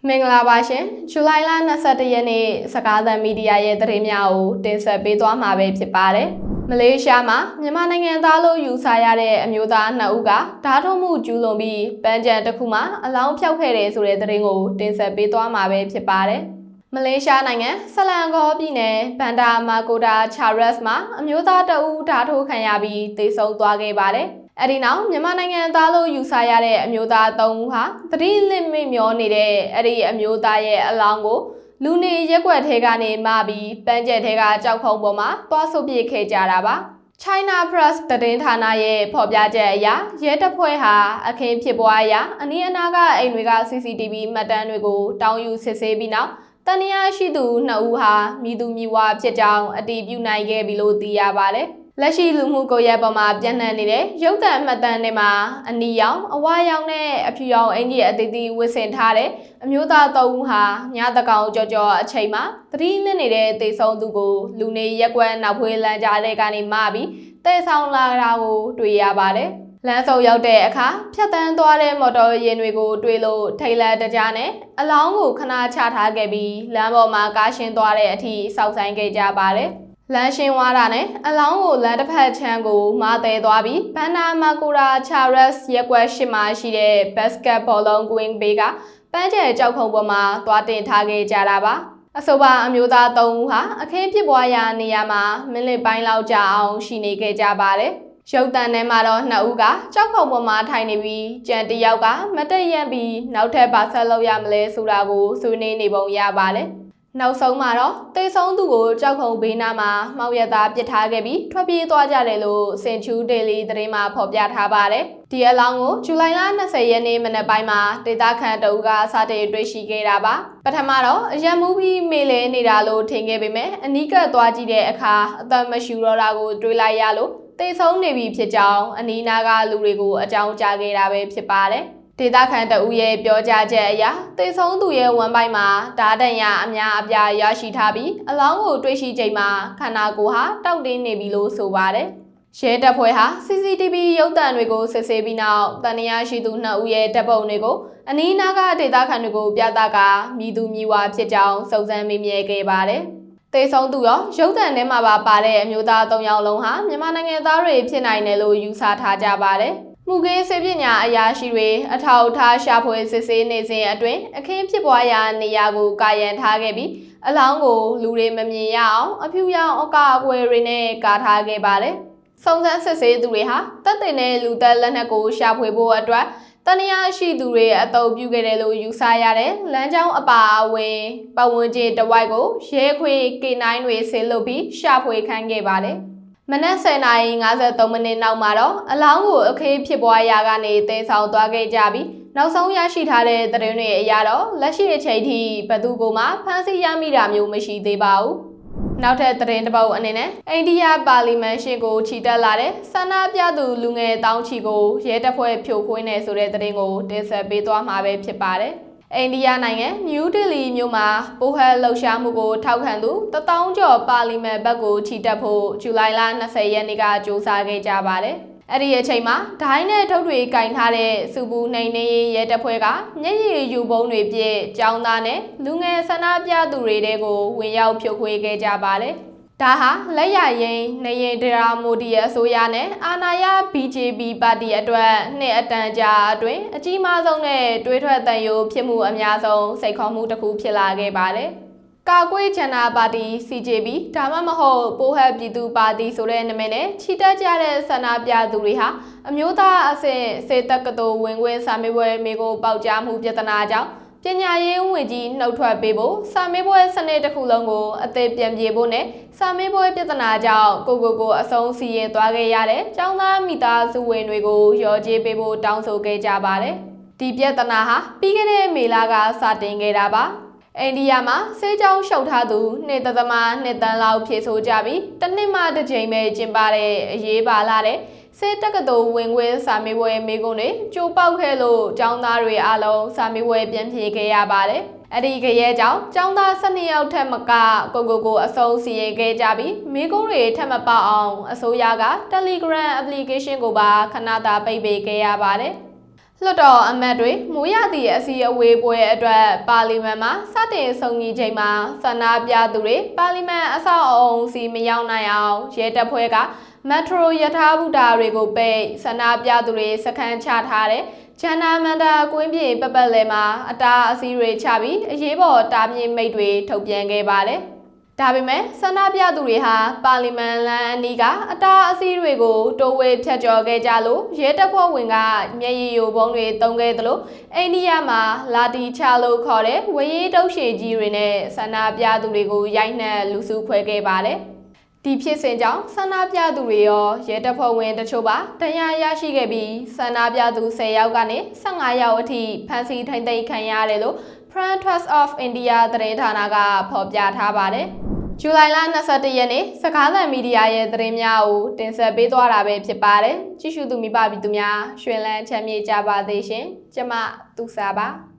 မင်္ဂလာပါရှင်ဇူလိုင်လ21ရက်နေ့စကားသံမီဒီယာရဲ့သတင်းများကိုတင်ဆက်ပေးသွားမှာပဲဖြစ်ပါတယ်မလေးရှားမှာမြန်မာနိုင်ငံသားလို့ယူဆရတဲ့အမျိုးသား2ဦးကဓာတ်ထုံးမှုကျူးလွန်ပြီးပန်းချံတစ်ခုမှာအလောင်းဖျောက်ခဲ့တဲ့ဆိုတဲ့သတင်းကိုတင်ဆက်ပေးသွားမှာပဲဖြစ်ပါတယ်မလေးရှားနိုင်ငံဆလန်ဂေါပြည်နယ်ဘန်ဒါမာကိုတာချာရက်စ်မှာအမျိုးသား2ဦးဓာတ်ထိုးခံရပြီးသေဆုံးသွားခဲ့ပါတယ်အဲ့ဒီနောက်မြန်မာနိုင်ငံသားလို့ယူဆရတဲ့အမျိုးသား3ဦးဟာသတိလစ်မိမျောနေတဲ့အဲ့ဒီအမျိုးသားရဲ့အလောင်းကိုလူနေရက်ွက်ထဲကနေမှပြီးပန်းကျက်ထဲကကြောက်ခုံပေါ်မှာသွားဆုပ်ပစ်ခဲ့ကြတာပါ China Press သတင်းဌာနရဲ့ဖော်ပြချက်အရရဲတပ်ဖွဲ့ဟာအခင်းဖြစ်ပွားရာအနီးအနားကအိမ်တွေက CCTV မှတ်တမ်းတွေကိုတောင်းယူစစ်ဆေးပြီးနောက်တန်ရာရှိသူ2ဦးဟာမိသူမိဝါဖြစ်ကြောင်းအတည်ပြုနိုင်ခဲ့ပြီလို့သိရပါတယ်လက်ရှိလူမှုကွန်ရက်ပေါ်မှာပြန့်နှံ့နေတဲ့ရုပ်သံမှတ်တမ်းတွေမှာအနီရောင်အဝါရောင်နဲ့အဖြူရောင်အင်ကြီးအသေးသေးဝတ်ဆင်ထားတဲ့အမျိုးသား3ဦးဟာညတကောင်ကြော်အချိန်မှာသတိလစ်နေတဲ့သေဆုံးသူကိုလူနေရက်ကွက်နောက်ဖွေးလမ်းကြားတွေကနေမှပြီးတဲဆောင်လာတာကိုတွေ့ရပါတယ်လမ်းစုံရောက်တဲ့အခါဖြတ်တန်းသွားတဲ့မော်တော်ယာဉ်တွေကိုတွေ့လို့ထိတ်လန့်တကြားနဲ့အလောင်းကိုခဏချထားခဲ့ပြီးလမ်းပေါ်မှာကားရှင်းသွားတဲ့အထိစောင့်ဆိုင်ခဲ့ကြပါတယ်လမ်းရှင်းဝါတာနဲ့အလောင်းကိုလမ်းတစ်ဖက်ခြမ်းကိုမတဲသွားပြီးဘန်နာမာကိုရာချာရက်စ်ရက်ွက်ရှိမှရှိတဲ့ဘတ်စကတ်ဘောလုံးကွင်းဘေးကပန်းကျဲကြောက်ခုံပေါ်မှာသွားတင်ထားခဲ့ကြတာပါအဆိုပါအမျိုးသား3ဦးဟာအခင်းဖြစ်ပွားရာနေရာမှာမိနစ်ပိုင်းလောက်ကြာအောင်ရှိနေခဲ့ကြပါတယ်ရုပ်တံထဲမှာတော့2ဦးကကြောက်ခုံပေါ်မှာထိုင်နေပြီးကြံတယောက်ကမတက်ရပြီးနောက်ထပ်ဘာဆက်လုပ်ရမလဲဆိုတာကိုဆွေးနွေးနေပုံရပါတယ်နောက်ဆုံးမှာတော့တေဆုံးသူကိုကြောက်ခုံဘေးနားမှာမှောက်ရသားပစ်ထားခဲ့ပြီးထွက်ပြေးသွားကြတယ်လို့စင်ချူဒေလီသတင်းမှာဖော်ပြထားပါတယ်။ဒီအလောင်းကိုဇူလိုင်လ20ရက်နေ့မနက်ပိုင်းမှာဒေသခံတအုပ်ကစတင်တွေ့ရှိခဲ့တာပါ။ပထမတော့အရန်မူပြီးမေလဲနေတာလို့ထင်ခဲ့ပေမဲ့အနီးကပ်သွားကြည့်တဲ့အခါအသက်မရှူတော့တာကိုတွေးလိုက်ရလို့တေဆုံးနေပြီဖြစ်ကြောင်းအနီးနားကလူတွေကိုအကြောင်းကြားခဲ့တာပဲဖြစ်ပါတယ်။ဒေသခံတအုပ်ရဲ့ပြောကြားချက်အရသေဆုံးသူရဲ့ဝမ်းပိုင်းမှာဓာတ်ဒဏ်ရာအများအပြားရရှိထားပြီးအလောင်းကိုတွေ့ရှိချိန်မှာခန္ဓာကိုယ်ဟာတောက်တင်းနေပြီလို့ဆိုပါတယ်။ရဲတပ်ဖွဲ့ဟာ CCTV ရုပ်သံတွေကိုစစ်ဆေးပြီးနောက်တန်ရာရှိသူ2ဦးရဲ့တပ်ပုံတွေကိုအနီးနားကဒေသခံတွေကိုပြသကာမိသူမိဝါဖြစ်ကြောင်းစုံစမ်းမေးမြန်းခဲ့ပါတယ်။သေဆုံးသူရောရုပ်သံထဲမှာပါတဲ့အမျိုးသား3ယောက်လုံးဟာမြန်မာနိုင်ငံသားတွေဖြစ်နိုင်တယ်လို့ယူဆထားကြပါတယ်။မူကေးစေပညာအရာရှိတွေအထောက်အထားရှာဖွေစစ်ဆေးနေစဉ်အတွင်းအခင်းဖြစ်ပွားရာနေရာကိုကာရန်ထားခဲ့ပြီးအလောင်းကိုလူတွေမမြင်ရအောင်အဖြူရောင်အကာအကွယ်တွေနဲ့ကာထားခဲ့ပါတယ်။စုံစမ်းစစ်ဆေးသူတွေဟာတပ်တင်တဲ့လူသက်လက်နက်ကိုရှာဖွေဖို့အတွက်တန်ရာရှိသူတွေအသုံးပြုခဲ့တယ်လို့ယူဆရတဲ့လမ်းကြောင်းအပါအဝင်ပတ်ဝန်းကျင်တစ်ဝိုက်ကိုရဲခွေ K9 တွေဆေးလုပ်ပြီးရှာဖွေခိုင်းခဲ့ပါတယ်။မနက်10:53မိနစ်နောက်မှာတော့အလောင်းကိုအခင်းဖြစ်ပွားရာကနေတဲဆောင်သွားခဲ့ကြပြီးနောက်ဆုံးရရှိထားတဲ့သတင်းတွေအရတော့လက်ရှိအချိန်ထိဘသူကမှဖမ်းဆီးရမိတာမျိုးမရှိသေးပါဘူး။နောက်ထပ်သတင်းတစ်ပုဒ်အနေနဲ့အိန္ဒိယပါလီမန်ရှင်ကိုချီတက်လာတဲ့ဆန္ဒပြသူလူငယ်တောင်းချီကိုရဲတပ်ဖွဲ့ဖြိုခွင်းနေဆိုတဲ့သတင်းကိုတင်ဆက်ပေးသွားမှာပဲဖြစ်ပါတယ်။အိန္ဒိယနိုင်ငံနယူးဒေလီမြို့မှာပိုဟက်လှုပ်ရှားမှုကိုထောက်ခံသူ1000ကျော်ပါလီမန်ဘက်ကိုချီတက်ဖို့ဇူလိုင်လ20ရက်နေ့ကစ조사ခဲ့ကြပါတယ်။အဲ့ဒီအချိန်မှာဒိုင်းနဲ့ထုတ်တွေကင်ထားတဲ့စုဘူးနှိမ်နှင်းရဲတပ်ဖွဲ့ကမျက်ရည်ယူပုံးတွေပြည့်ကျောင်းသားနဲ့လူငယ်ဆန္ဒပြသူတွေတဲကိုဝင်ရောက်ဖြိုခွဲခဲ့ကြပါတယ်။ဒါဟာလက်ရရင်နေရင်ဒရာမိုဒီရဲ့အစိုးရနဲ့အာဏာရ BJP ပါတီအတွက်နှစ်အတန်ကြာအတွင်းအကြီးမားဆုံးနဲ့တွေးထွက်တန်ယိုဖြစ်မှုအများဆုံးစိတ်ခေါ်မှုတစ်ခုဖြစ်လာခဲ့ပါတယ်။ကာကွယ်ဂျန်နာပါတီ CJP ဒါမှမဟုတ်ပိုဟက်ပြည်သူပါတီဆိုတဲ့နာမည်နဲ့ချီတက်ကြတဲ့ဆန္ဒပြသူတွေဟာအမျိုးသားအဆင့်စေတက္ကသိုလ်ဝင်ခွင့်စာမေးပွဲမိကိုပေါက်ကြားမှုပြဿနာကြောင့်ပညာရေးဝန်ကြီးနှုတ်ထွက်ပေးဖို့စာမေးပွဲစနစ်တစ်ခုလုံးကိုအသေးပြန်ပြေဖို့နဲ့စာမေးပွဲပြဿနာကြောင့်ကိုအဆုံးစီရင်သွားခဲ့ရတဲ့ကျောင်းသားမိသားစုဝင်တွေကိုရော်ကြေးပေးဖို့တောင်းဆိုခဲ့ကြပါတယ်။ဒီပြဿနာဟာပြီးခဲ့တဲ့မေလကစတင်ခဲ့တာပါ။အိန္ဒိယမှာဆေးကြောင်းရှုပ်ထားသူ2.2တန်းလောက်ဖြည့်ဆို့ကြပြီးတစ်နှစ်မှတစ်ကြိမ်ပဲကျင်းပတဲ့အရေးပါလာတဲ့စေတက္ကသိုလ်ဝင်ခွင့်စာမေးပွဲမိကုန်းတွေကျိုးပေါက်ခဲ့လို့ကျောင်းသားတွေအလုံးစာမေးပွဲပြန်ဖြေခဲ့ရပါတယ်။အဲ့ဒီကြရဲကြောင့်ကျောင်းသား12ယောက်ထက်မကကိုအဆုံးစီရင်ခဲ့ကြပြီးမိကုန်းတွေထပ်မပေါအောင်အစိုးရက Telegram application ကိုပါခဏတာပိတ်ပေးခဲ့ရပါတယ်။ လွှတ်တော်အမတ်တွေမိုးရသည့်အစည်းအဝေးပွဲအတွက်ပါလီမန်မှာစတင်ဆုံညီချိန်မှာဆန္ဒပြသူတွေပါလီမန်အဆောက်အအုံစီမရောက်နိုင်အောင်ရဲတပ်ဖွဲ့ကမက်ထရိုရထားဘူတာတွေကိုပိတ်ဆန္ဒပြသူတွေစခန်းချထားတဲ့ဂျန်နာမန်တာကွင်းပြင်ပတ်လည်မှာအတားအဆီးတွေချပြီးအရေးပေါ်တားမြစ်မိတ်တွေထုတ်ပြန်ခဲ့ပါတယ်ဒါပေမဲ့ဆန္ဒပြသူတွေဟာပါလီမန်လမ်းအနီးကအတားအဆီးတွေကိုတိုးဝဲဖြတ်ကျော်ခဲ့ကြလို့ရဲတပ်ဖွဲ့ဝင်ကမျက်ရည်ယိုဘုံတွေတုံးခဲ့သလိုအိန္ဒိယမှာလာတီချလို့ခေါ်တဲ့ဝရေးတုပ်ရှည်ကြီးတွေနဲ့ဆန္ဒပြသူတွေကိုရိုက်နှက်လူစုခွဲခဲ့ပါတယ်ဒီဖြစ်စဉ်ကြောင့်ဆန္ဒပြသူတွေရောရဲတပ်ဖွဲ့ဝင်တချို့ပါတရားရရှိခဲ့ပြီးဆန္ဒပြသူ10ယောက်ကနေ15ယောက်အထိဖမ်းဆီးထိန်းသိမ်းခံရတယ်လို့ Front Trust of India သတင်းဌာနကဖော်ပြထားပါတယ်ဇူလိုင်လ22ရက်နေ့စကားသံမီဒီယာရဲ့သတင်းများကိုတင်ဆက်ပေးသွားတာပဲဖြစ်ပါတယ်ကြည့်ရှုသူမိဘပြည်သူများရွှင်လန်းချမ်းမြေ့ကြပါသေးရှင်ကျမသူစာပါ